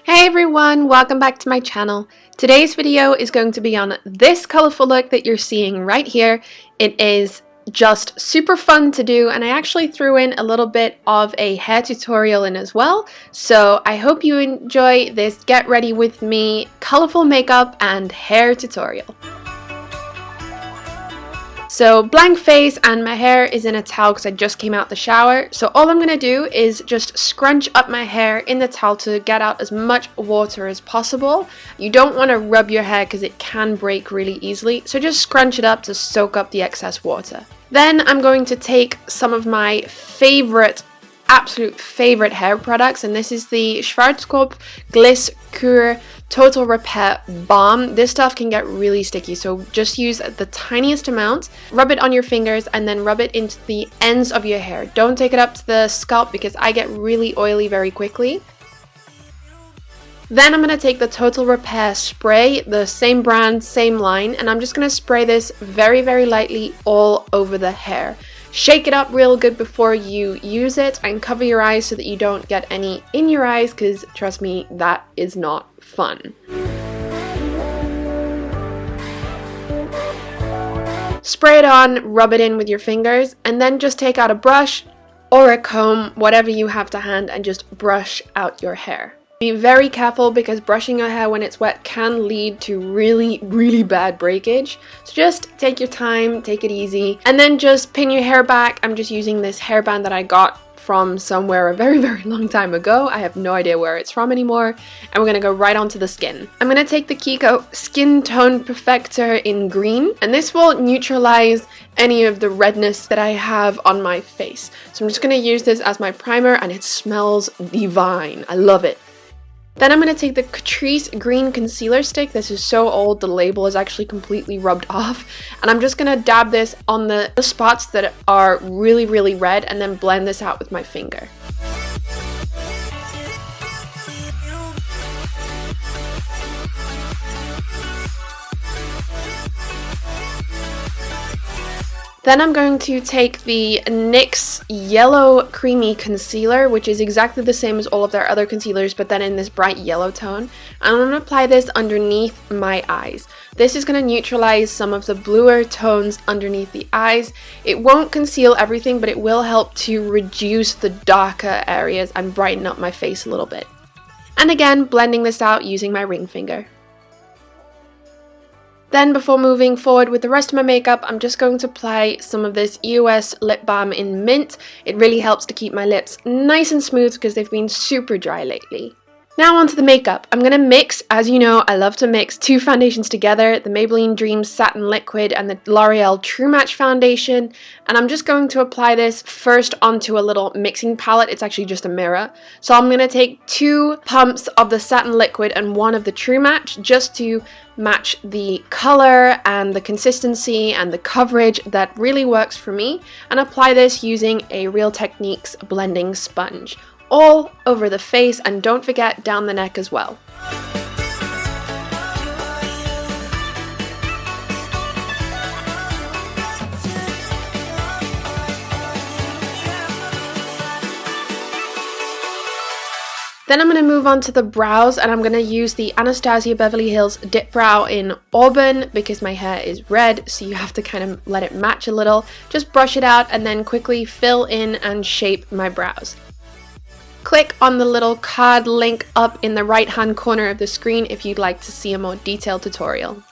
Hey everyone, welcome back to my channel. Today's video is going to be on this colorful look that you're seeing right here. It is just super fun to do, and I actually threw in a little bit of a hair tutorial in as well. So I hope you enjoy this get ready with me colorful makeup and hair tutorial. So blank face, and my hair is in a towel because I just came out the shower. So all I'm going to do is just scrunch up my hair in the towel to get out as much water as possible. You don't want to rub your hair because it can break really easily. So just scrunch it up to soak up the excess water. Then I'm going to take some of my absolute favorite hair products, and this is the Schwarzkopf Gliss Cure Total Repair Balm. This stuff can get really sticky, so just use the tiniest amount, rub it on your fingers, and then rub it into the ends of your hair. Don't take it up to the scalp because I get really oily very quickly. Then I'm going to take the Total Repair spray, the same brand, same line, and I'm just going to spray this very, very lightly all over the hair. Shake it up real good before you use it, and cover your eyes so that you don't get any in your eyes, because trust me, that is not fun. Spray it on, rub it in with your fingers, and then just take out a brush or a comb, whatever you have to hand, and just brush out your hair. Be very careful because brushing your hair when it's wet can lead to really, really bad breakage. So just take your time, take it easy, and then just pin your hair back. I'm just using this hairband that I got from somewhere a very, very long time ago. I have no idea where it's from anymore. And we're going to go right onto the skin. I'm going to take the Kiko Skin Tone Perfector in green, and this will neutralize any of the redness that I have on my face. So I'm just going to use this as my primer, and it smells divine. I love it. Then I'm going to take the Catrice Green Concealer Stick. This is so old, the label is actually completely rubbed off. And I'm just going to dab this on the spots that are really, really red, and then blend this out with my finger. Then I'm going to take the NYX Yellow Creamy Concealer, which is exactly the same as all of their other concealers, but then in this bright yellow tone. And I'm going to apply this underneath my eyes. This is going to neutralize some of the bluer tones underneath the eyes. It won't conceal everything, but it will help to reduce the darker areas and brighten up my face a little bit. And again, blending this out using my ring finger. Then before moving forward with the rest of my makeup, I'm just going to apply some of this EOS Lip Balm in Mint. It really helps to keep my lips nice and smooth because they've been super dry lately. Now onto the makeup. I'm going to mix, as you know, I love to mix two foundations together, the Maybelline Dreams Satin Liquid and the L'Oreal True Match Foundation. And I'm just going to apply this first onto a little mixing palette. It's actually just a mirror. So I'm going to take 2 pumps of the Satin Liquid and 1 of the True Match just to match the color and the consistency and the coverage that really works for me, and apply this using a Real Techniques blending sponge all over the face, and don't forget down the neck as well. Then I'm going to move on to the brows, and I'm going to use the Anastasia Beverly Hills Dip Brow in Auburn because my hair is red, so you have to kind of let it match a little. Just brush it out and then quickly fill in and shape my brows. Click on the little card link up in the right hand corner of the screen if you'd like to see a more detailed tutorial.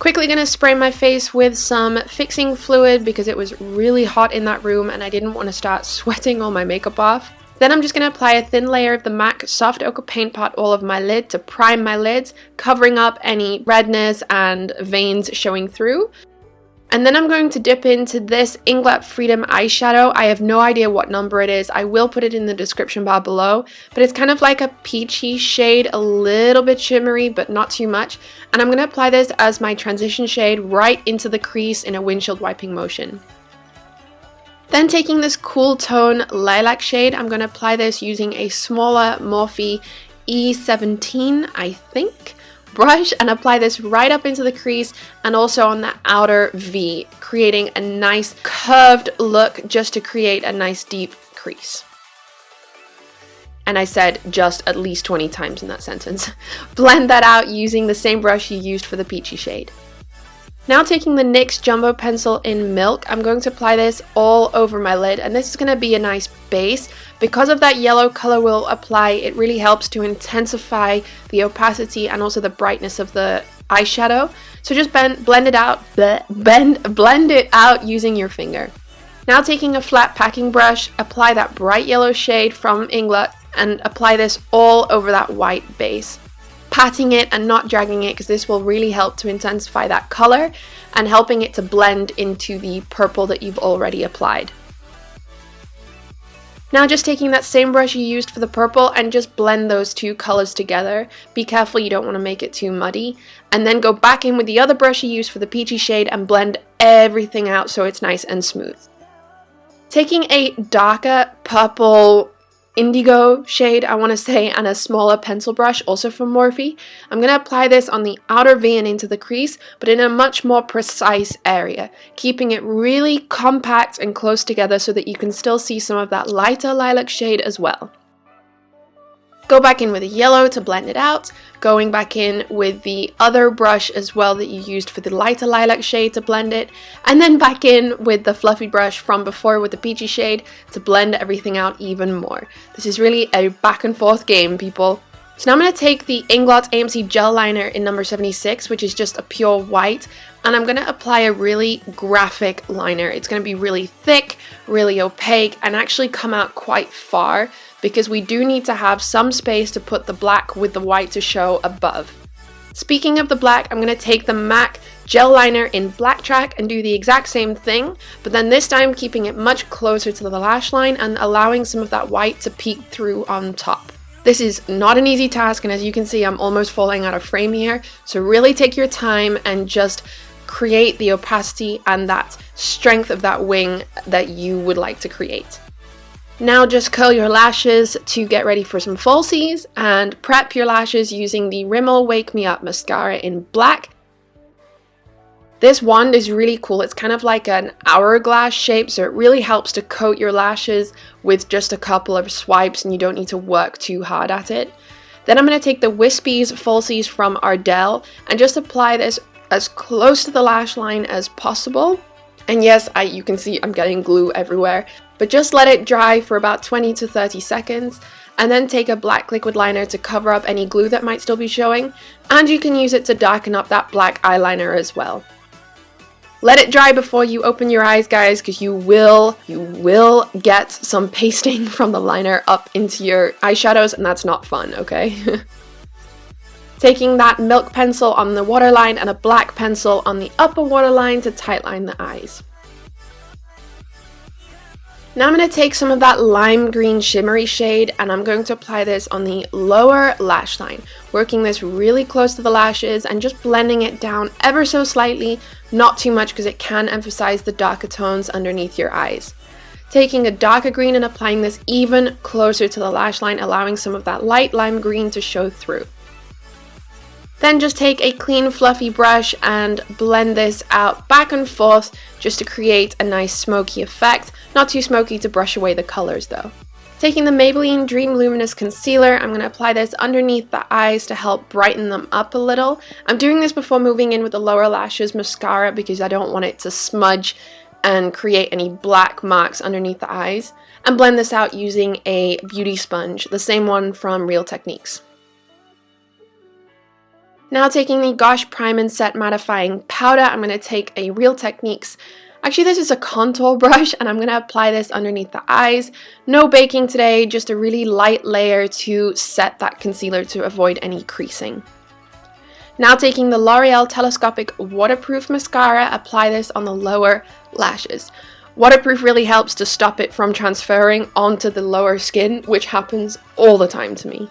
Quickly going to spray my face with some fixing fluid because it was really hot in that room and I didn't want to start sweating all my makeup off. Then I'm just going to apply a thin layer of the M.A.C Soft Ochre Paint Pot all over my lid to prime my lids, covering up any redness and veins showing through. And then I'm going to dip into this Inglot Freedom eyeshadow. I have no idea what number it is. I will put it in the description bar below. But it's kind of like a peachy shade, a little bit shimmery, but not too much. And I'm going to apply this as my transition shade right into the crease in a windshield wiping motion. Then taking this cool tone lilac shade, I'm going to apply this using a smaller Morphe E17, I think, brush, and apply this right up into the crease and also on the outer V, creating a nice curved look just to create a nice deep crease. And I said just at least 20 times in that sentence. Blend that out using the same brush you used for the peachy shade. Now taking the NYX Jumbo Pencil in Milk, I'm going to apply this all over my lid, and this is going to be a nice base. Because of that yellow color we'll apply, it really helps to intensify the opacity and also the brightness of the eyeshadow. So just blend it out using your finger. Now taking a flat packing brush, apply that bright yellow shade from Inglot and apply this all over that white base. Patting it and not dragging it, because this will really help to intensify that color and helping it to blend into the purple that you've already applied. Now just taking that same brush you used for the purple and just blend those two colors together. Be careful, you don't want to make it too muddy. And then go back in with the other brush you used for the peachy shade and blend everything out so it's nice and smooth. Taking a darker purple indigo shade, I want to say, and a smaller pencil brush, also from Morphe, I'm going to apply this on the outer V and into the crease, but in a much more precise area, keeping it really compact and close together so that you can still see some of that lighter lilac shade as well. Go back in with a yellow to blend it out, going back in with the other brush as well that you used for the lighter lilac shade to blend it, and then back in with the fluffy brush from before with the peachy shade to blend everything out even more. This is really a back and forth game, people. So now I'm going to take the Inglot AMC Gel Liner in number 76, which is just a pure white, and I'm going to apply a really graphic liner. It's going to be really thick, really opaque, and actually come out quite far, because we do need to have some space to put the black with the white to show above. Speaking of the black, I'm going to take the M.A.C Gel Liner in Black Track and do the exact same thing, but then this time keeping it much closer to the lash line and allowing some of that white to peek through on top. This is not an easy task, and as you can see, I'm almost falling out of frame here, so really take your time and just create the opacity and that strength of that wing that you would like to create. Now just curl your lashes to get ready for some falsies and prep your lashes using the Rimmel Wake Me Up Mascara in black. This wand is really cool. It's kind of like an hourglass shape, so it really helps to coat your lashes with just a couple of swipes and you don't need to work too hard at it. Then I'm going to take the Wispies Falsies from Ardell and just apply this as close to the lash line as possible. And yes, you can see I'm getting glue everywhere, but just let it dry for about 20 to 30 seconds and then take a black liquid liner to cover up any glue that might still be showing, and you can use it to darken up that black eyeliner as well. Let it dry before you open your eyes, guys, because you will get some pasting from the liner up into your eyeshadows, and that's not fun, okay? Taking that milk pencil on the waterline and a black pencil on the upper waterline to tightline the eyes. Now I'm going to take some of that lime green shimmery shade and I'm going to apply this on the lower lash line, working this really close to the lashes and just blending it down ever so slightly, not too much because it can emphasize the darker tones underneath your eyes. Taking a darker green and applying this even closer to the lash line, allowing some of that light lime green to show through. Then just take a clean fluffy brush and blend this out back and forth just to create a nice smoky effect. Not too smoky to brush away the colors though. Taking the Maybelline Dream Luminous Concealer, I'm going to apply this underneath the eyes to help brighten them up a little. I'm doing this before moving in with the lower lashes mascara because I don't want it to smudge and create any black marks underneath the eyes. And blend this out using a beauty sponge, the same one from Real Techniques. Now taking the Gosh Prime and Set Mattifying Powder, I'm going to take a Real Techniques, actually this is a contour brush, and I'm going to apply this underneath the eyes. No baking today, just a really light layer to set that concealer to avoid any creasing. Now taking the L'Oreal Telescopic Waterproof Mascara, apply this on the lower lashes. Waterproof really helps to stop it from transferring onto the lower skin, which happens all the time to me.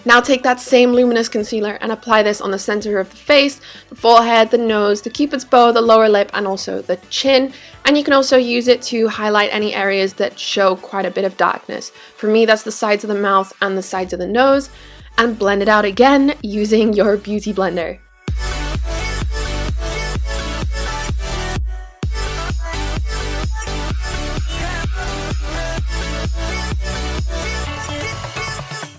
Now take that same luminous concealer and apply this on the center of the face, the forehead, the nose, the cupid's bow, the lower lip, and also the chin. And you can also use it to highlight any areas that show quite a bit of darkness. For me, that's the sides of the mouth and the sides of the nose. And blend it out again using your beauty blender.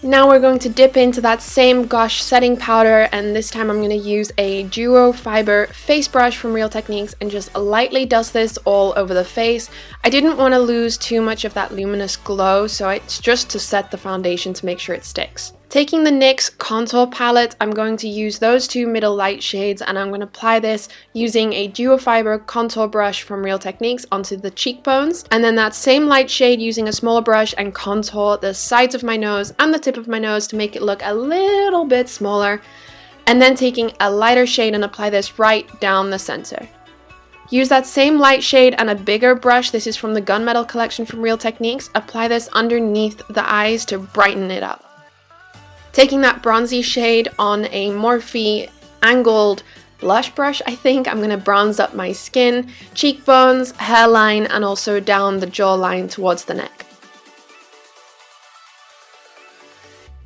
Now we're going to dip into that same Gush setting powder, and this time I'm going to use a duo fiber face brush from Real Techniques and just lightly dust this all over the face. I didn't want to lose too much of that luminous glow, so it's just to set the foundation to make sure it sticks. Taking the NYX Contour Palette, I'm going to use those two middle light shades, and I'm going to apply this using a duo fiber contour brush from Real Techniques onto the cheekbones, and then that same light shade using a smaller brush and contour the sides of my nose and the tip of my nose to make it look a little bit smaller, and then taking a lighter shade and apply this right down the center. Use that same light shade and a bigger brush, this is from the Gunmetal collection from Real Techniques, apply this underneath the eyes to brighten it up. Taking that bronzy shade on a Morphe angled blush brush, I think, I'm going to bronze up my skin, cheekbones, hairline, and also down the jawline towards the neck.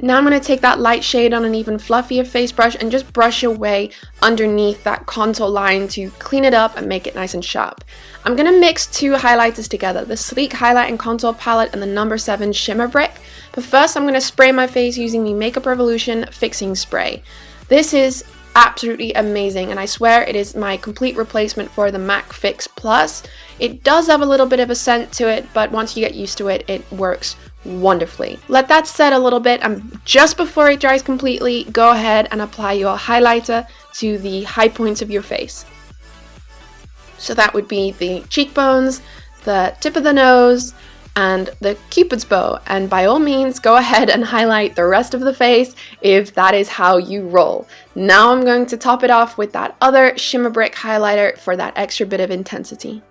Now I'm going to take that light shade on an even fluffier face brush and just brush away underneath that contour line to clean it up and make it nice and sharp. I'm going to mix two highlighters together, the Sleek Highlight and Contour Palette and the No. 7 Shimmer Brick. But first I'm going to spray my face using the Makeup Revolution Fixing Spray. This is absolutely amazing, and I swear it is my complete replacement for the MAC Fix Plus. It does have a little bit of a scent to it, but once you get used to it, it works wonderfully. Let that set a little bit, and just before it dries completely, go ahead and apply your highlighter to the high points of your face. So that would be the cheekbones, the tip of the nose, and the Cupid's bow, and by all means go ahead and highlight the rest of the face if that is how you roll. Now I'm going to top it off with that other Shimmer Brick highlighter for that extra bit of intensity.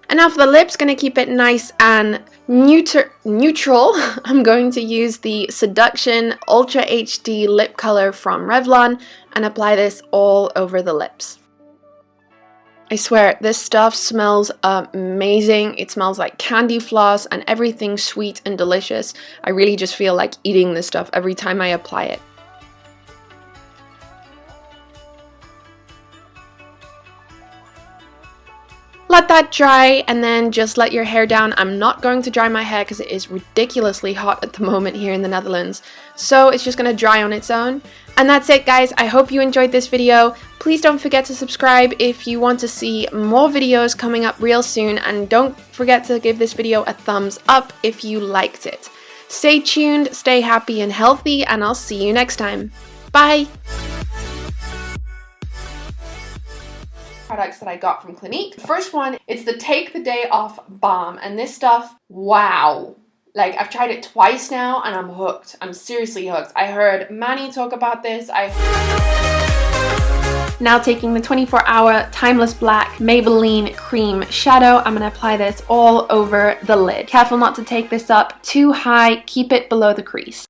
And now for the lips, going to keep it nice and neutral. I'm going to use the Seduction Ultra HD Lip Color from Revlon and apply this all over the lips. I swear, this stuff smells amazing. It smells like candy floss and everything sweet and delicious. I really just feel like eating this stuff every time I apply it. Let that dry and then just let your hair down. I'm not going to dry my hair because it is ridiculously hot at the moment here in the Netherlands. So it's just going to dry on its own. And that's it, guys. I hope you enjoyed this video. Please don't forget to subscribe if you want to see more videos coming up real soon. And don't forget to give this video a thumbs up if you liked it. Stay tuned, stay happy and healthy, and I'll see you next time. Bye! Products that I got from Clinique. The first one, it's the Take the Day Off Balm, and this stuff, wow. Like, I've tried it twice now and I'm hooked. I'm seriously hooked. I heard Manny talk about this. Now taking the 24-hour Timeless Black Maybelline Cream Shadow, I'm going to apply this all over the lid. Careful not to take this up too high, keep it below the crease.